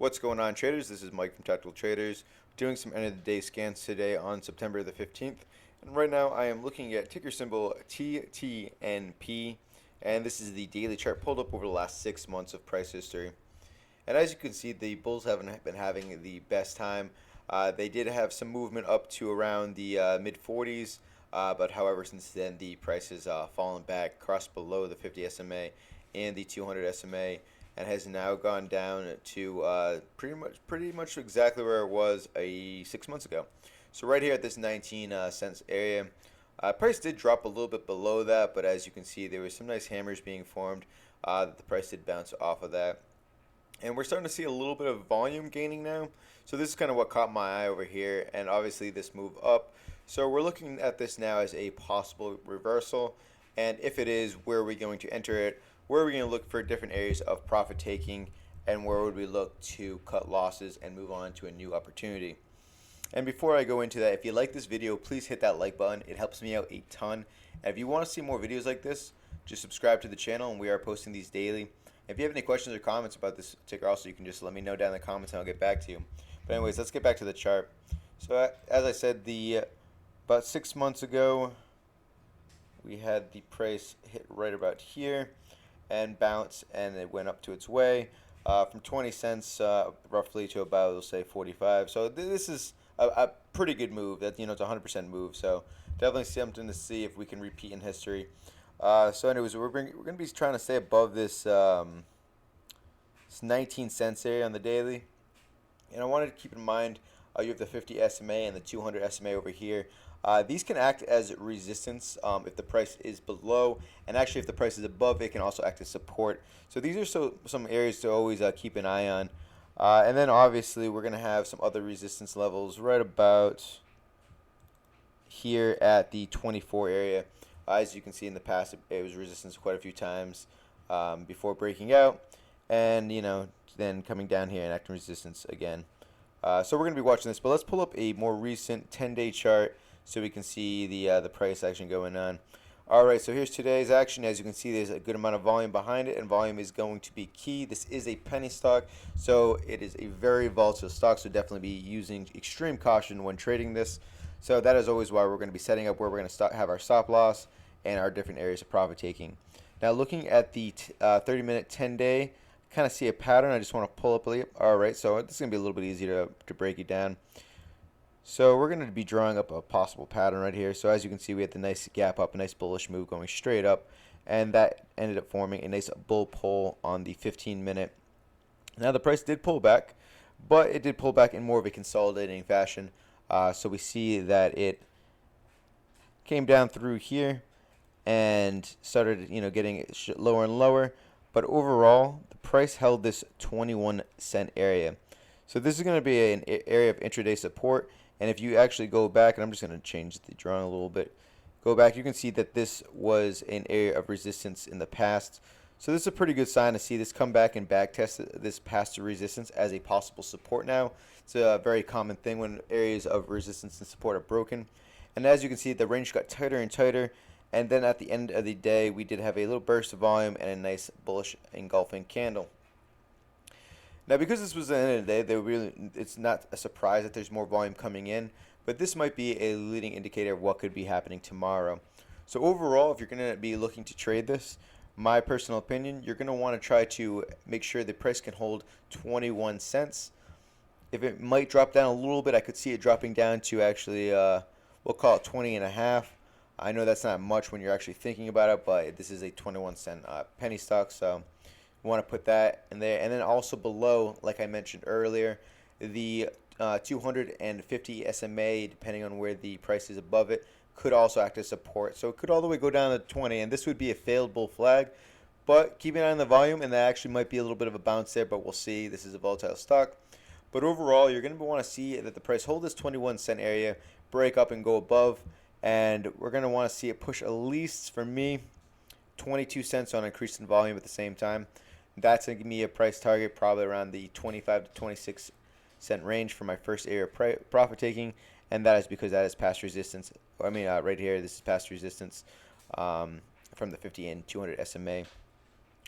What's going on, traders? This is Mike from Tactical Traders, doing some end of the day scans today on September the 15th. And right now I am looking at ticker symbol TTNP, and this is the daily chart pulled up over the last 6 months of price history. And as you can see, the bulls haven't been having the best time. They did have some movement up to around the mid 40s, but however, since then the price has fallen back, crossed below the 50 SMA and the 200 SMA, and has now gone down to pretty much exactly where it was 6 months ago. So right here at this 19 cents area, price did drop a little bit below that, but as you can see, there was some nice hammers being formed. The price did bounce off of that. And we're starting to see a little bit of volume gaining now. So this is kind of what caught my eye over here, and obviously this move up. So we're looking at this now as a possible reversal, and if it is, where are we going to enter it? Where are we going to look for different areas of profit taking, and where would we look to cut losses and move on to a new opportunity? And before I go into that, if you like this video, please hit that like button. It helps me out a ton. And if you want to see more videos like this, just subscribe to the channel, and we are posting these daily. If you have any questions or comments about this ticker also, you can just let me know down in the comments and I'll get back to you. But anyways, let's get back to the chart. So as I said, about 6 months ago, we had the price hit right about here and bounce, and it went up to its way from 20 cents roughly to about, let's say, 45. So this is a pretty good move. That, it's a 100% move. So definitely something to see if we can repeat in history. So anyways, we're going to be trying to stay above this 19 cents area on the daily. And I wanted to keep in mind you have the 50 SMA and the 200 SMA over here. These can act as resistance if the price is below, and actually if the price is above, it can also act as support. So these are some areas to always keep an eye on. And then obviously we're going to have some other resistance levels right about here at the 24 area. As you can see in the past, it was resistance quite a few times before breaking out, and then coming down here and acting resistance again. So we're going to be watching this, but let's pull up a more recent 10-day chart so we can see the price action going on. All right, so here's today's action. As you can see, there's a good amount of volume behind it, and volume is going to be key. This is a penny stock, so it is a very volatile stock, so definitely be using extreme caution when trading this. So that is always why we're going to be setting up where we're going to have our stop loss and our different areas of profit taking. Now looking at the 30-minute 10-day, kind of see a pattern. I just want to pull up a all right, so this is going to be a little bit easier to break it down. So we're going to be drawing up a possible pattern right here. So as you can see, we had the nice gap up, a nice bullish move going straight up, and that ended up forming a nice bull pull on the 15-minute. Now the price did pull back, but it did pull back in more of a consolidating fashion. So we see that it came down through here and started, getting lower and lower. But overall, the price held this 21-cent area. So this is going to be an area of intraday support. And if you actually go back, and I'm just going to change the drawing a little bit, go back, you can see that this was an area of resistance in the past. So this is a pretty good sign to see this come back and back test this past resistance as a possible support now. It's a very common thing when areas of resistance and support are broken. And as you can see, the range got tighter and tighter. And then at the end of the day, we did have a little burst of volume and a nice bullish engulfing candle. Now, because this was the end of the day, it's not a surprise that there's more volume coming in, but this might be a leading indicator of what could be happening tomorrow. So overall, if you're going to be looking to trade this, my personal opinion, you're going to want to try to make sure the price can hold 21 cents. If it might drop down a little bit, I could see it dropping down to actually, we'll call it 20 and a half. I know that's not much when you're actually thinking about it, but this is a 21-cent penny stock, so you want to put that in there. And then also below, like I mentioned earlier, the 250 SMA, depending on where the price is above it, could also act as support. So it could all the way go down to 20, and this would be a failed bull flag. But keep an eye on the volume, and that actually might be a little bit of a bounce there, but we'll see. This is a volatile stock. But overall, you're going to want to see that the price hold this 21-cent area, break up and go above, and we're going to want to see it push at least, for me, 22 cents on increase in volume at the same time. That's going to give me a price target probably around the 25 to 26 cent range for my first area of profit taking, and that is because that is past resistance. Right here, this is past resistance from the 50 and 200 SMA.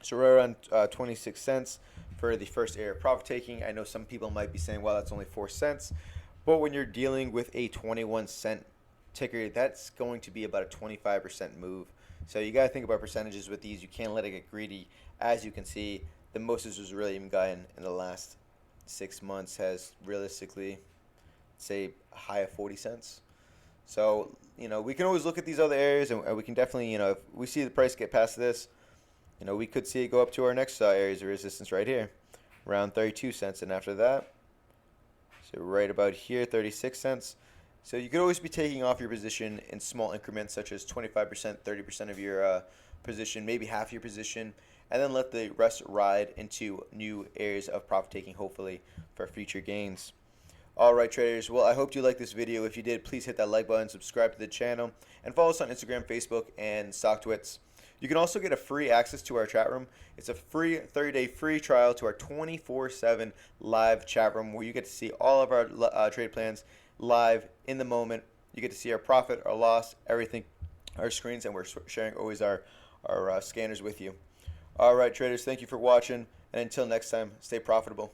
So right around 26 cents for the first area of profit taking. I know some people might be saying, well, that's only 4 cents. But when you're dealing with a 21-cent ticker, that's going to be about a 25% move. So you got to think about percentages with these. You can't let it get greedy. As you can see, the most this was really even gotten in the last 6 months has realistically, say, a high of 40 cents. So, we can always look at these other areas, and we can definitely, if we see the price get past this, we could see it go up to our next areas of resistance right here, around 32 cents. And after that, so right about here, 36 cents. So you could always be taking off your position in small increments, such as 25%, 30% of your position, maybe half your position, and then let the rest ride into new areas of profit taking, hopefully, for future gains. Alright traders, well, I hope you liked this video. If you did, please hit that like button, subscribe to the channel, and follow us on Instagram, Facebook, and StockTwits. You can also get a free access to our chat room. It's a free 30-day free trial to our 24/7 live chat room where you get to see all of our trade plans live in the moment. You get to see our profit, our loss, everything, our screens, and we're sharing always our scanners with you. Alright traders, thank you for watching, and until next time, stay profitable.